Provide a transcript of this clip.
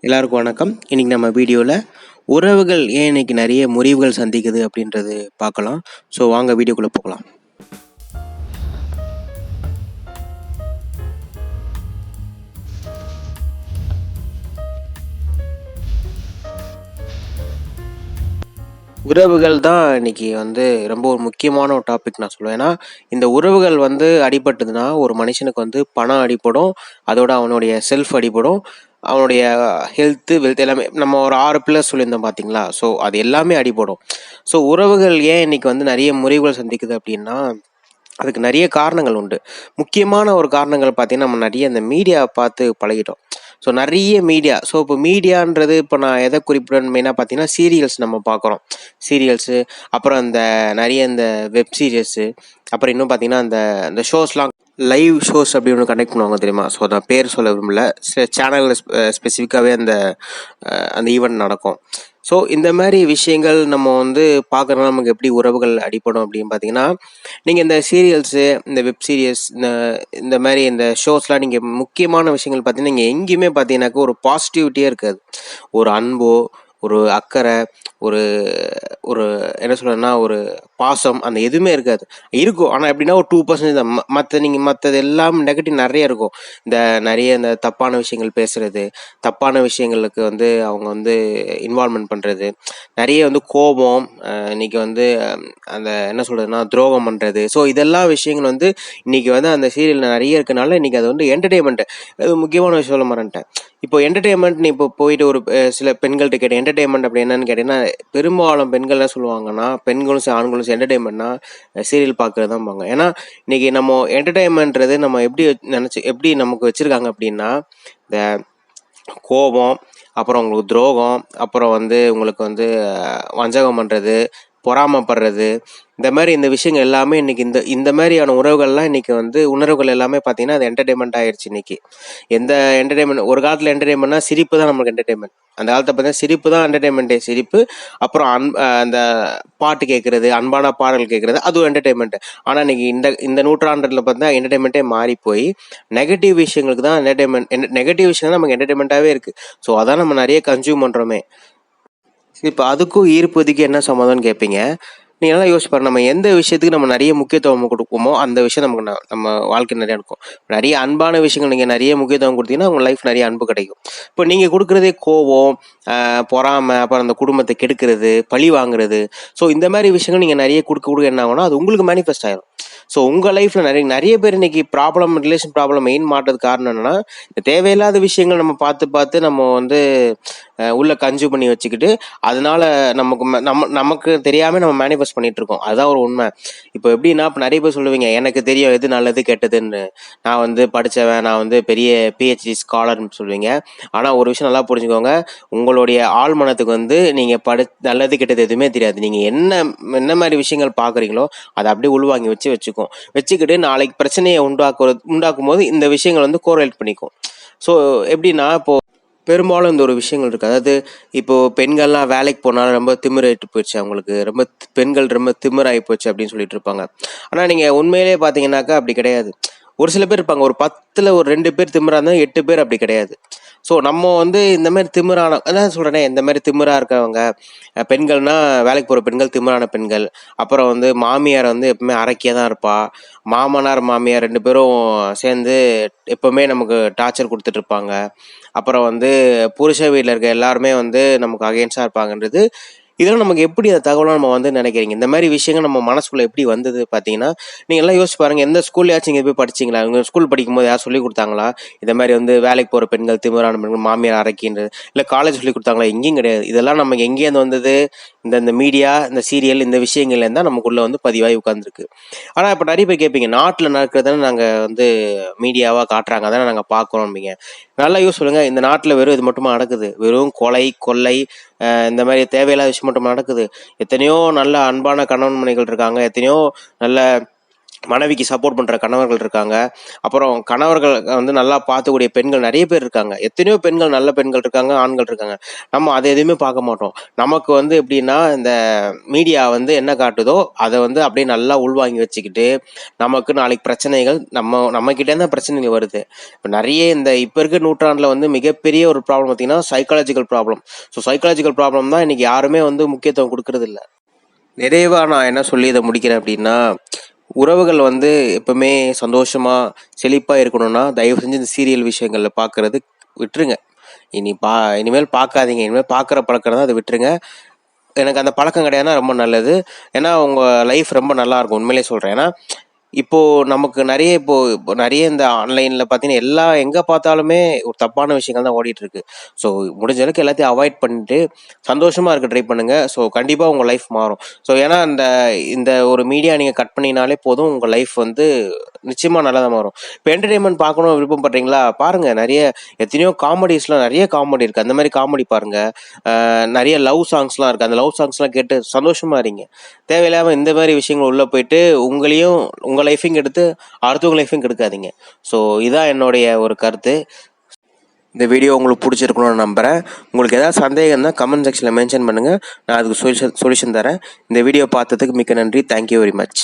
எல்லாருக்கும் வணக்கம். இன்னைக்கு நம்ம வீடியோவில் உறவுகள் ஏன் இன்னைக்கு நிறைய முறிவுகள் சந்திக்குது அப்படின்றது பார்க்கலாம். ஸோ வாங்க வீடியோக்குள்ளே போகலாம். உறவுகள் தான் இன்னைக்கு ரொம்ப ஒரு முக்கியமான ஒரு டாபிக் நான் சொல்லுவேன். ஏன்னா இந்த உறவுகள் அடிபட்டதுன்னா ஒரு மனுஷனுக்கு பணம் அடிபடும், அதோட அவனுடைய செல்ஃப் அடிபடும், அவனுடைய ஹெல்த்து வெல்த் எல்லாமே. நம்ம ஒரு 6 பில்லர்ஸ் சொல்லியிருந்தோம் பார்த்தீங்களா? ஸோ அது எல்லாமே அடிபடும். ஸோ உறவுகள் ஏன் இன்னைக்கு நிறைய முறிவுகள் சந்திக்குது அப்படின்னா அதுக்கு நிறைய காரணங்கள் உண்டு. முக்கியமான ஒரு காரணங்கள் பார்த்தீங்கன்னா நம்ம நிறைய இந்த மீடியா பார்த்து பழகிட்டோம். ஸோ நிறைய மீடியா. ஸோ இப்போ மீடியான்றது இப்போ நான் எதை குறிப்பிடணும் மெயினாக பார்த்தீங்கன்னா சீரியல்ஸ் நம்ம பார்க்குறோம். சீரியல்ஸு, அப்புறம் இந்த நிறைய இந்த வெப் சீரியஸு, அப்புறம் இன்னும் பார்த்தீங்கன்னா இந்த ஷோஸ்லாம் லைவ் ஷோஸ் அப்படி ஒன்று கனெக்ட் பண்ணுவாங்க தெரியுமா? ஸோ நான் பேர் சொல்ல விரும்பல. சேனலில் ஸ்பெசிஃபிக்காகவே அந்த ஈவெண்ட் நடக்கும். ஸோ இந்த மாதிரி விஷயங்கள் நம்ம பார்க்குறோன்னா நமக்கு எப்படி உறவுகள் அடிப்படும் அப்படின்னு பார்த்தீங்கன்னா, நீங்கள் இந்த சீரியல்ஸு, இந்த வெப் சீரியஸ், இந்த மாதிரி இந்த ஷோஸ்லாம் நீங்கள் முக்கியமான விஷயங்கள் பார்த்தீங்கன்னா நீங்கள் எங்கேயுமே பார்த்தீங்கன்னாக்கா ஒரு பாசிட்டிவிட்டியே இருக்காது. ஒரு அன்போ, ஒரு அக்கறை, ஒரு ஒரு என்ன சொல்கிறதுனா ஒரு பாசம், அந்த எதுவுமே இருக்காது. இருக்கும், ஆனால் எப்படின்னா ஒரு 2% தான். மற்றது எல்லாம் நெகட்டிவ் நிறைய இருக்கும். நிறைய இந்த தப்பான விஷயங்கள் பேசுறது, தப்பான விஷயங்களுக்கு அவங்க இன்வால்மெண்ட் பண்ணுறது, நிறைய கோபம், இன்னைக்கு அந்த என்ன சொல்கிறதுனா துரோகம் பண்ணுறது. ஸோ இதெல்லாம் விஷயங்கள் இன்னைக்கு அந்த சீரியலில் நிறைய இருக்கனால இன்னைக்கு அது என்டர்டெயின்மெண்ட். அது முக்கியமான விஷயம் சொல்ல மாட்டேன். இப்போ என்டர்டெயின்மெண்ட் நீ இப்போ போயிட்டு ஒரு சில பெண்கள்கிட்ட கேட்டேன் என்டர்டெயின்மெண்ட் அப்படி என்னன்னு கேட்டீங்கன்னா, பெரும்பாலும் பெண்கள் என்ன சொல்லுவாங்கன்னா, பெண்களும் சரி ஆண்களும் சரி என்டர்டெயின்மெண்ட்னா சீரியல் பார்க்கறது தான்பாங்க. ஏன்னா இன்னைக்கு நம்ம என்டர்டெயின்மெண்ட்றது நம்ம எப்படி நமக்கு வச்சிருக்காங்க அப்படின்னா, இந்த கோபம், அப்புறம் உங்களுக்கு துரோகம், அப்புறம் உங்களுக்கு வஞ்சகம் பண்ணுறது, பொறாமப்படுறது, இந்த விஷயங்கள் எல்லாமே இன்னைக்கு இந்த மாதிரியான உறவுகள்லாம் இன்னைக்கு உணர்வுகள் எல்லாமே பார்த்தீங்கன்னா அது என்டர்டெயின்மெண்ட் ஆயிடுச்சு. இன்னைக்கு எந்த என்டர்டெயின்மெண்ட், ஒரு காலத்தில் என்டர்டெயின்மெண்ட்னா சிரிப்பு தான் நமக்கு என்டர்டெயின்மெண்ட். அந்த காலத்தை பார்த்தீங்கன்னா சிரிப்பு தான் என்டர்டெயின்மெண்ட்டே. சிரிப்பு, அப்புறம் அந்த பாட்டு கேட்கறது, அன்பான பாடல் கேட்கறது, அதுவும் என்டர்டெயின்மெண்ட். ஆனால் இன்னைக்கு இந்த நூற்றாண்டில் பார்த்தீங்கன்னா என்டர்டெயின்மெண்ட்டே மாறி போய் நெகட்டிவ் விஷயங்களுக்கு தான் நெகட்டிவ் விஷயம் தான் நமக்கு என்டர்டெயின்மெண்ட்டாகவே இருக்குது. ஸோ அதான் நம்ம நிறைய கன்சியூம் பண்ணுறோமே. இப்போ அதுக்கும் ஈர்ப்பதிக்கு என்ன சம்மந்தம்னு கேட்பீங்க. நீங்கள் நல்லா யோசிச்சு பாருங்க, நம்ம எந்த விஷயத்துக்கு நம்ம நிறைய முக்கியத்துவம் கொடுப்போமோ அந்த விஷயம் நமக்கு நம்ம வாழ்க்கை நிறையா இருக்கும். நிறைய அன்பான விஷயங்கள் நீங்கள் நிறைய முக்கியத்துவம் கொடுத்தீங்கன்னா உங்கள் லைஃப் நிறைய அன்பு கிடைக்கும். இப்போ நீங்கள் கொடுக்குறதே கோபம், பொறாமை, அப்புறம் அந்த குடும்பத்தை கெடுக்கிறது, பழி வாங்குறது, ஸோ இந்த மாதிரி விஷயங்கள் நீங்கள் நிறைய கொடுக்க என்ன ஆகும்னா அது உங்களுக்கு மேனிஃபெஸ்ட் ஆயிடும். ஸோ உங்கள் லைஃப்பில் நிறைய பேர் இன்னைக்கு ரிலேஷன் ப்ராப்ளம் மெயின் மாட்டுறதுக்கு காரணம் என்னன்னா, இந்த தேவையில்லாத விஷயங்கள் நம்ம பார்த்து நம்ம உள்ள கன்சியூம் பண்ணி வச்சுக்கிட்டு அதனால நமக்கு தெரியாமல் நம்ம மேனிஃபெஸ்ட் பண்ணிட்டு இருக்கோம். அதுதான் ஒரு உண்மை. இப்போ எப்படின்னா, இப்போ நிறைய பேர் சொல்லுவீங்க எனக்கு தெரியும் எது நல்லது கெட்டதுன்னு, நான் படித்தவன், நான் பெரிய பிஹெச்டி ஸ்காலர்னு சொல்லுவீங்க. ஆனால் ஒரு விஷயம் நல்லா புரிஞ்சுக்கோங்க, உங்களுடைய ஆழ்மனத்துக்கு நீங்கள் நல்லது கெட்டது எதுவுமே தெரியாது. நீங்கள் என்ன மாதிரி விஷயங்கள் பார்க்குறீங்களோ அதை அப்படியே உள்வாங்கி வச்சுக்கிட்டு நாளைக்கு பிரச்சனையை உண்டாக்கும் போது இந்த விஷயங்கள் கோரிலேட் பண்ணிக்கும். ஸோ எப்படின்னா, இப்போ பெரும்பாலும் இந்த ஒரு விஷயங்கள் இருக்குது. அதாவது இப்போது பெண்கள்லாம் வேலைக்கு போனாலும் ரொம்ப திமிராயிட்டு போயிடுச்சு, அவங்களுக்கு பெண்கள் ரொம்ப திமிராகி போச்சு அப்படின்னு சொல்லிட்டு இருப்பாங்க. ஆனால் நீங்கள் உண்மையிலே பார்த்தீங்கன்னாக்கா அப்படி கிடையாது. ஒரு சில பேர் இருப்பாங்க, ஒரு 10ல் ஒரு 2 பேர் திமிரா இருந்தால் 8 பேர் அப்படி கிடையாது. ஸோ நம்ம இந்த மாதிரி திமிரான அதான் சொல்கிறேனே, இந்த மாதிரி திமிரா இருக்கவங்க பெண்கள்னா வேலைக்கு போகிற பெண்கள் திமிரான பெண்கள். அப்புறம் மாமியார் எப்பவுமே அரக்கியாக தான் இருப்பா. மாமனார் மாமியார் 2 பேரும் சேர்ந்து எப்பவுமே நமக்கு டார்ச்சர் கொடுத்துட்டு இருப்பாங்க. அப்புறம் புருஷ வீட்டில் இருக்க எல்லாருமே நமக்கு அகெயின்ஸ்டாக இருப்பாங்கன்றது. இதெல்லாம் நமக்கு எப்படி அந்த தகவலாம் நம்ம நினைக்கிறீங்க? இந்த மாதிரி விஷயங்கள் நம்ம மனசுக்குள்ள எப்படி வந்தது பார்த்தீங்கன்னா, நீங்கள் எல்லாம் யோசிச்சு பாருங்க, எந்த ஸ்கூல்லையாச்சும் இங்கே போய் படிச்சிங்களா? உங்கள் ஸ்கூல் படிக்கும்போது யாரும் சொல்லி கொடுத்தாங்களா? இந்த மாதிரி வேலைக்கு போகிற பெண்கள் திமிரான பெண்கள், மாமியார் அரக்கின்றது, இல்லை காலேஜ் சொல்லி கொடுத்தாங்களா? எங்கேயும் கிடையாது. இதெல்லாம் நமக்கு எங்கேருந்து வந்தது? இந்த மீடியா, இந்த சீரியல், இந்த விஷயங்கள்லேருந்து தான் நமக்குள்ளே பதிவாகி உட்காந்துருக்கு. ஆனால் இப்போ நிறைய பேர் கேட்பீங்க, நாட்டில் நடக்கிறதானே நாங்கள் மீடியாவாக காட்டுறாங்க, அதானே நாங்கள் பார்க்குறோம்பீங்க. நல்லா யூஸ் சொல்லுங்கள், இந்த நாட்டில் வெறும் இது மட்டுமா நடக்குது? வெறும் கொலை, கொள்ளை, இந்த மாதிரி தேவையில்லாத விஷயம் மட்டும் நடக்குது. எத்தனையோ நல்ல அன்பான கணவன் மனைகள் இருக்காங்க, எத்தனையோ நல்ல மனைவிக்கு சப்போர்ட் பண்ணுற கணவர்கள் இருக்காங்க. அப்புறம் கணவர்கள் வந்து நல்லா பார்த்துக்கூடிய பெண்கள் நிறைய பேர் இருக்காங்க. எத்தனையோ பெண்கள், நல்ல பெண்கள் இருக்காங்க, ஆண்கள் இருக்காங்க. நம்ம அதை எதுவுமே பார்க்க மாட்டோம். நமக்கு வந்து எப்படின்னா, இந்த மீடியா வந்து என்ன காட்டுதோ அதை வந்து அப்படியே நல்லா உள்வாங்கி வச்சுக்கிட்டு, நமக்கு நாளைக்கு பிரச்சனைகள் நம்மக்கிட்டே தான் பிரச்சனைகள் வருது. இப்போ நிறைய இப்போ இருக்க நூற்றாண்டில் வந்து மிகப்பெரிய ஒரு ப்ராப்ளம் பார்த்தீங்கன்னா psychological problem. So psychological problem தான் இன்னைக்கு யாருமே வந்து முக்கியத்துவம் கொடுக்கறது இல்லை. நிறைவாக நான் என்ன சொல்லி இதை முடிக்கிறேன் அப்படின்னா, உறவுகள் வந்து எப்பவுமே சந்தோஷமா செழிப்பா இருக்கணும்னா தயவு செஞ்சு இந்த சீரியல் விஷயங்கள்ல பார்க்கறது விட்டுருங்க. இனிமேல் பார்க்காதீங்க. இனிமேல் பார்க்குற பழக்கம் தான் அதை விட்டுருங்க. எனக்கு அந்த பழக்கம் கிடையாதுன்னா ரொம்ப நல்லது. ஏன்னா உங்க லைஃப் ரொம்ப நல்லா இருக்கும். உண்மையிலே சொல்றேன். ஏன்னா இப்போ நமக்கு இப்போ நிறைய இந்த ஆன்லைன்ல பார்த்தீங்கன்னா எல்லாம் எங்கே பார்த்தாலுமே ஒரு தப்பான விஷயங்கள் தான் ஓடிட்டு இருக்கு. ஸோ முடிஞ்ச அளவுக்கு எல்லாத்தையும் அவாய்ட் பண்ணிட்டு சந்தோஷமா இருக்க ட்ரை பண்ணுங்க. ஸோ கண்டிப்பாக உங்கள் லைஃப் மாறும். ஸோ ஏன்னா இந்த ஒரு மீடியா நீங்கள் கட் பண்ணினாலே போதும், உங்கள் லைஃப் வந்து நிச்சயமாக நல்லா தான் மாறும். இப்போ என்டர்டைன்மெண்ட் பார்க்கணும் விருப்பப்படுறீங்களா? பாருங்க, எத்தனையோ காமெடிஸ்லாம் நிறைய காமெடி இருக்கு. அந்த மாதிரி காமெடி பாருங்க. நிறைய லவ் சாங்ஸ்லாம் இருக்கு. அந்த லவ் சாங்ஸ்லாம் கேட்டு சந்தோஷமா இருங்க. தேவையில்லாம இந்த மாதிரி விஷயங்கள் உள்ள போயிட்டு உங்க லைஃபையும் கெடுத்து அடுத்தவங்க லைஃபையும் கெடுக்காதீங்க. ஸோ இதான் என்னுடைய ஒரு கருத்து. இந்த வீடியோ உங்களுக்கு பிடிச்சிருக்கணும்னு நம்புகிறேன். உங்களுக்கு ஏதாவது சந்தேகம் தான் கமெண்ட் செக்ஷனில் மென்ஷன் பண்ணுங்கள். நான் அதுக்கு சொல்யூஷன் தரேன். இந்த வீடியோ பார்த்ததுக்கு மிக்க நன்றி. Thank you very much.